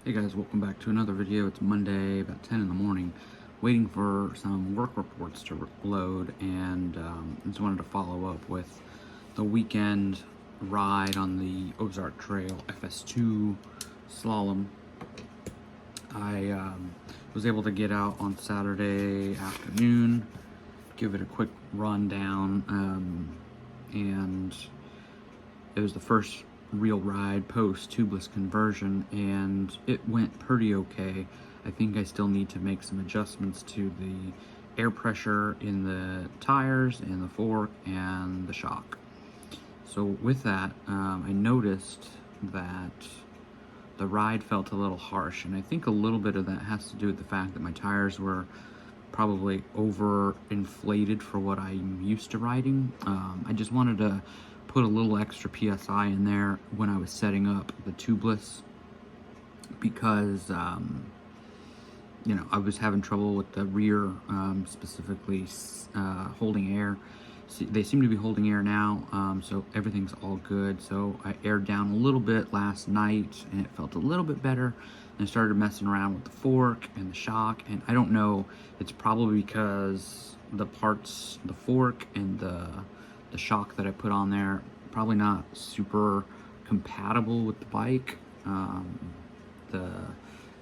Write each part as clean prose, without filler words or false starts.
Hey guys, welcome back to another video. It's Monday, about 10 in the morning, waiting for some work reports to load, and just wanted to follow up with the weekend ride on the Ozark Trail FS2 Slalom. I was able to get out on Saturday afternoon, give it a quick rundown, and it was the first real ride post tubeless conversion, and it went pretty okay. I think I still need to make some adjustments to the air pressure in the tires and the fork and the shock. So with that, I noticed that the ride felt a little harsh, and I think a little bit of that has to do with the fact that my tires were probably over inflated for what I'm used to riding. I just wanted to put a little extra PSI in there when I was setting up the tubeless, because I was having trouble with the rear, specifically holding air. They seem to be holding air now, so everything's all good. So I aired down a little bit last night, and it felt a little bit better. And I started messing around with the fork and the shock, and I don't know, it's probably because the parts, the fork and the shock that I put on there, probably not super compatible with the bike. The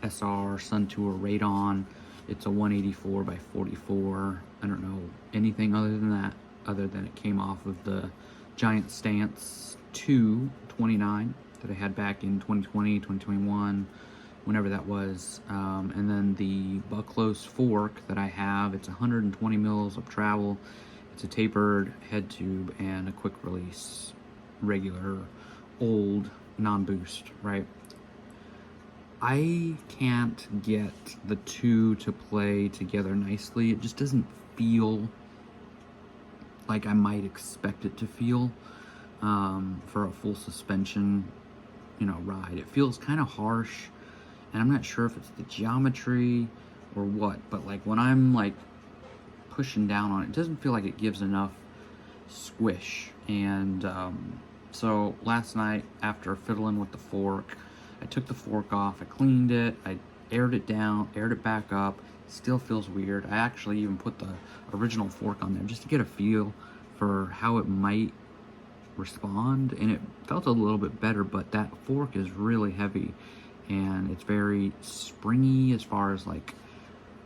SR Sun Tour Radon, it's a 184 by 44. I don't know anything other than that, other than it came off of the Giant Stance 229 that I had back in 2020, 2021, whenever that was. And then the Bucklos fork that I have, it's 120 mils of travel. It's a tapered head tube and a quick release, regular, old, non-boost, right? I can't get the two to play together nicely. It just doesn't feel like I might expect it to feel for a full suspension, ride. It feels kind of harsh, and I'm not sure if it's the geometry or what, but like when I'm like pushing down on it, it doesn't feel like it gives enough squish. And so last night, after fiddling with the fork, I took the fork off, I cleaned it, I aired it down, aired it back up. Still feels weird. I actually even put the original fork on there just to get a feel for how it might respond, and it felt a little bit better, but that fork is really heavy, and it's very springy as far as like,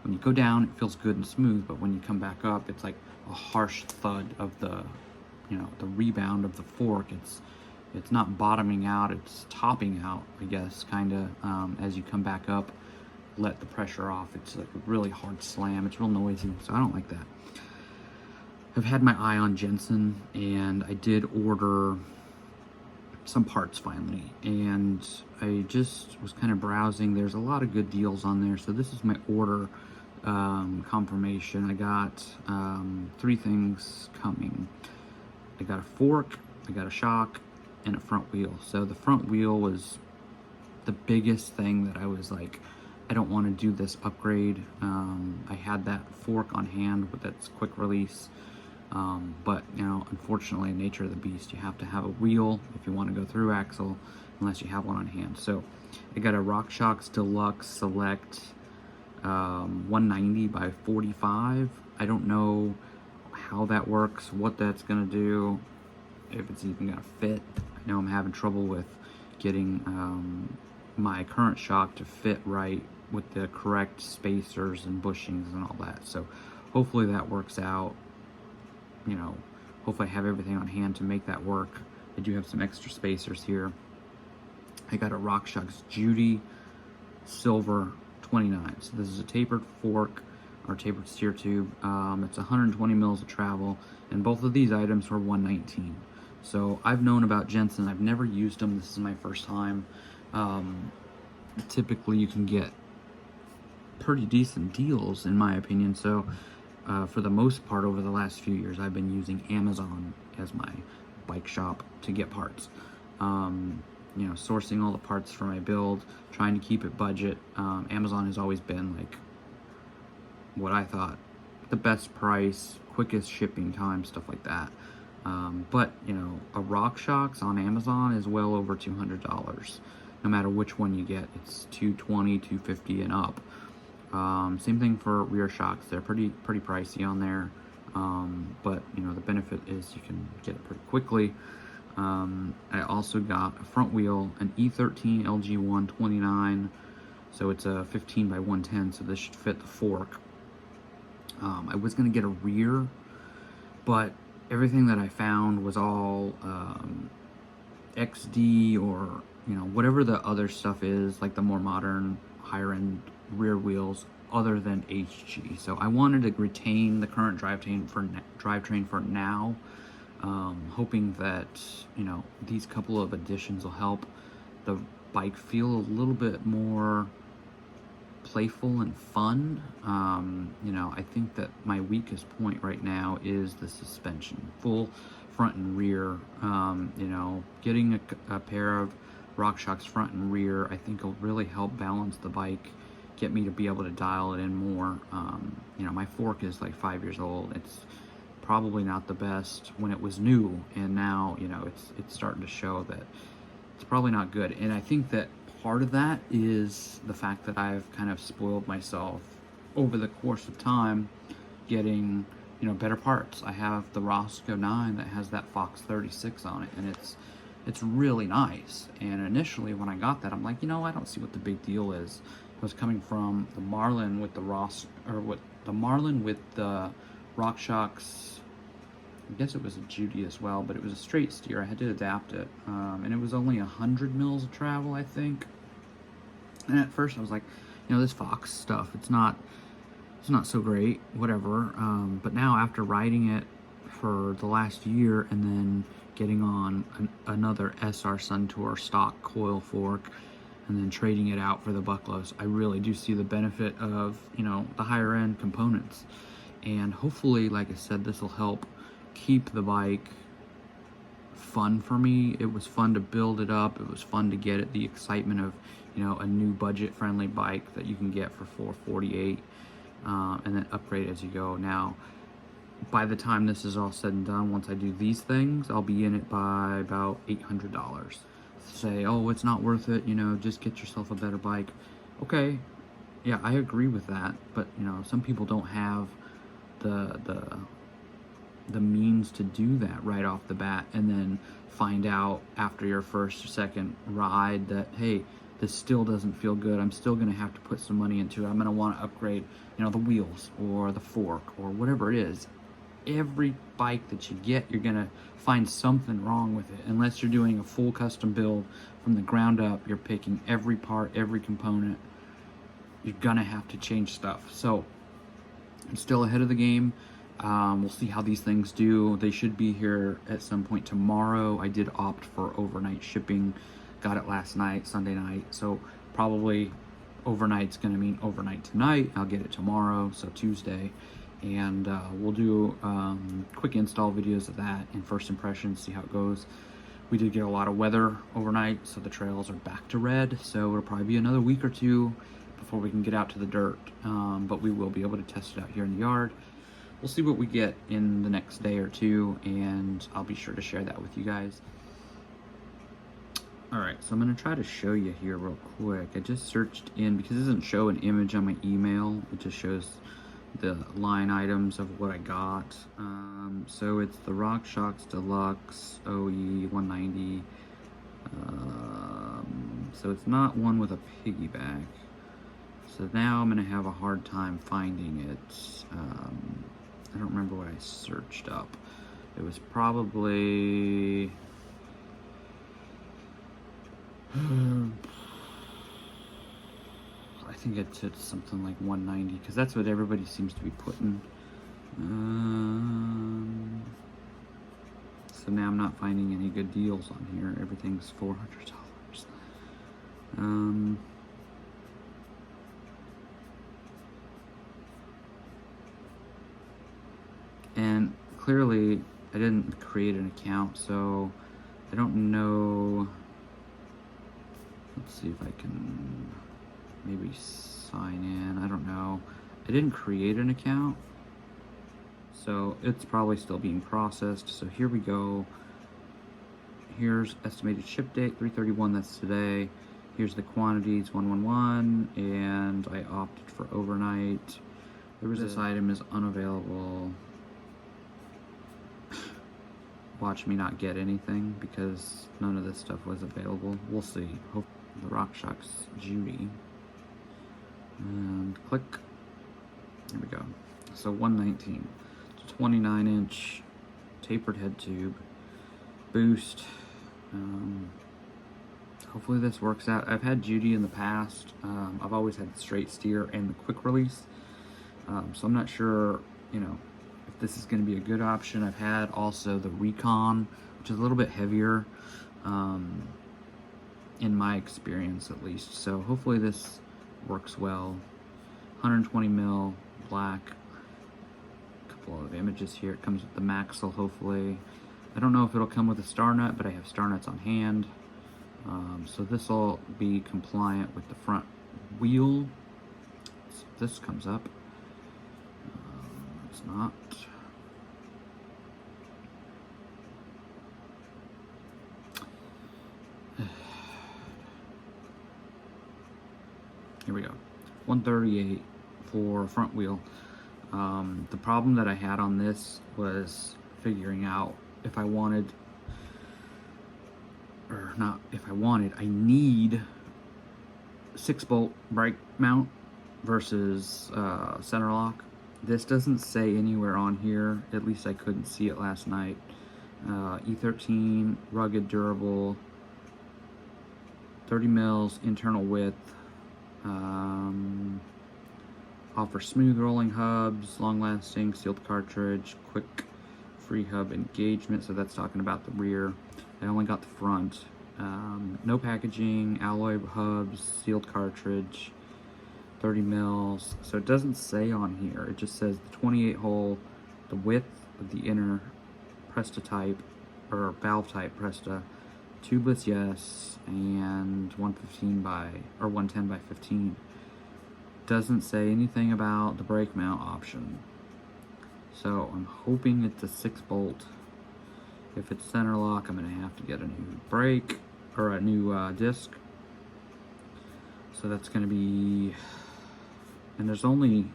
when you go down, it feels good and smooth, but when you come back up, it's like a harsh thud of the, the rebound of the fork. It's not bottoming out, it's topping out, I guess, kind of, as you come back up, let the pressure off. It's like a really hard slam. It's real noisy, so I don't like that. I've had my eye on Jensen, and I did order some parts finally, and I just was kind of browsing. There's a lot of good deals on there, so this is my order confirmation. I got 3 things coming. I got a fork, I got a shock, and a front wheel. So the front wheel was the biggest thing that I was like, I don't want to do this upgrade. I had that fork on hand with its quick release, but unfortunately, nature of the beast, you have to have a wheel if you want to go through axle, unless you have one on hand. So I got a RockShox Deluxe Select 190 by 45. I don't know how that works, what that's gonna do, if it's even gonna fit. I know I'm having trouble with getting my current shock to fit right with the correct spacers and bushings and all that. So hopefully that works out. Hopefully I have everything on hand to make that work. I do have some extra spacers here. I got a RockShox Judy Silver 29. So this is a tapered fork, or tapered steer tube. It's 120 mils of travel, and both of these items were 119. So I've known about Jensen. I've never used them. This is my first time. Typically you can get pretty decent deals, in my opinion. So for the most part, over the last few years, I've been using Amazon as my bike shop to get parts. Sourcing all the parts for my build, trying to keep it budget. Amazon has always been like what I thought the best price, quickest shipping time, stuff like that. But a RockShox on Amazon is well over $200. no matter which one you get. It's 220, 250 and up. Same thing for rear shocks. They're pretty pricey on there. But you know, the benefit is you can get it pretty quickly. I also got a front wheel, an E13 LG 129. So it's a 15 by 110, so this should fit the fork. I was gonna get a rear, but everything that I found was all XD, or you know, whatever the other stuff is, like the more modern, higher end rear wheels, other than HG. So I wanted to retain the current drivetrain for now, hoping that, you know, these couple of additions will help the bike feel a little bit more playful and fun. You know, I think that my weakest point right now is the suspension, full front and rear. You know, getting a pair of RockShox front and rear, I think will really help balance the bike, get me to be able to dial it in more. You know, my fork is like 5 years old. It's probably not the best when it was new, and now, you know, it's starting to show that it's probably not good. And I think that part of that is the fact that I've kind of spoiled myself over the course of time getting, you know, better parts. I have the Roscoe 9 that has that Fox 36 on it, and it's really nice. And initially when I got that, I'm like, you know, I don't see what the big deal is. It was coming from the Marlin with the RockShox. I guess it was a Judy as well, but it was a straight steer. I had to adapt it, and it was only 100 mils of travel, I think. And at first I was like, you know, this Fox stuff, it's not so great, whatever. But now after riding it for the last year and then getting on another SR Suntour stock coil fork and then trading it out for the Bucklows, I really do see the benefit of, you know, the higher end components. And hopefully, like I said, this will help keep the bike fun for me. It was fun to build it up. It was fun to get it, the excitement of, you know, a new budget friendly bike that you can get for $448, and then upgrade as you go. Now, by the time this is all said and done, once I do these things, I'll be in it by about $800. Say, oh, it's not worth it, you know, just get yourself a better bike. Okay, yeah, I agree with that, but you know, some people don't have the means to do that right off the bat, and then find out after your first or second ride that, hey, this still doesn't feel good. I'm still gonna have to put some money into it. I'm gonna want to upgrade, you know, the wheels or the fork or whatever it is. Every bike that you get, you're gonna find something wrong with it. Unless you're doing a full custom build from the ground up, you're picking every part, every component. You're gonna have to change stuff. So I'm still ahead of the game. We'll see how these things do. They should be here at some point tomorrow. I did opt for overnight shipping. Got it last night, Sunday night. So probably overnight's gonna mean overnight tonight. I'll get it tomorrow, so Tuesday. And we'll do quick install videos of that and first impressions, see how it goes. We did get a lot of weather overnight, so the trails are back to red. So it'll probably be another week or two before we can get out to the dirt. But we will be able to test it out here in the yard. We'll see what we get in the next day or two, and I'll be sure to share that with you guys. All right, so I'm gonna try to show you here real quick. I just searched in, because it doesn't show an image on my email, it just shows the line items of what I got. So it's the RockShox Deluxe OE 190. So it's not one with a piggyback. So now I'm gonna have a hard time finding it. I don't remember what I searched up. It was probably I think it's something like 190, because that's what everybody seems to be putting. So now I'm not finding any good deals on here. Everything's $400. And clearly I didn't create an account, so I don't know. Let's see if I can maybe sign in. I don't know. I didn't create an account, so it's probably still being processed. So here we go. Here's estimated ship date, 3/31, that's today. Here's the quantities, 111, and I opted for overnight. This item is unavailable. Watch me not get anything because none of this stuff was available. We'll see. Hope the RockShox Judy. And click. There we go. So 119. It's a 29-inch tapered head tube. Boost. Hopefully this works out. I've had Judy in the past. I've always had the straight steer and the quick release. So I'm not sure, you know, if this is going to be a good option. I've had also the Recon, which is a little bit heavier, in my experience at least. So hopefully this works well. 120 mil black. A couple of images here. It comes with the Maxell, hopefully. I don't know if it'll come with a star nut, but I have star nuts on hand. So this will be compliant with the front wheel. So this comes up. It's not. Here we go. 138 for front wheel. The problem that I had on this was figuring out if I wanted, or not if I wanted, I need 6-bolt brake mount versus center lock. This doesn't say anywhere on here, at least I couldn't see it last night. E13, rugged, durable, 30 mils, internal width, offers smooth rolling hubs, long lasting, sealed cartridge, quick free hub engagement, so that's talking about the rear. I only got the front. No packaging, alloy hubs, sealed cartridge, 30 mils. So it doesn't say on here. It just says the 28 hole, the width of the inner Presta type, or valve type Presta, tubeless yes, and 110 by 15. Doesn't say anything about the brake mount option. So I'm hoping it's a 6-bolt. If it's center lock, I'm gonna have to get a new brake, or a new disc. So that's gonna be, and there's only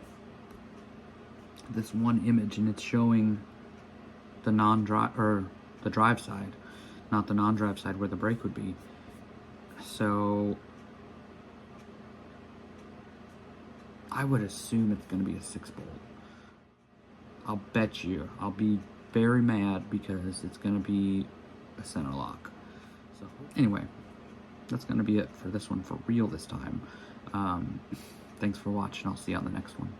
this one image, and it's showing the non-drive, or the drive side, not the non-drive side where the brake would be. So I would assume it's gonna be a 6-bolt. I'll bet you, I'll be very mad because it's gonna be a center lock. So anyway, that's gonna be it for this one for real this time. Thanks for watching. I'll see you on the next one.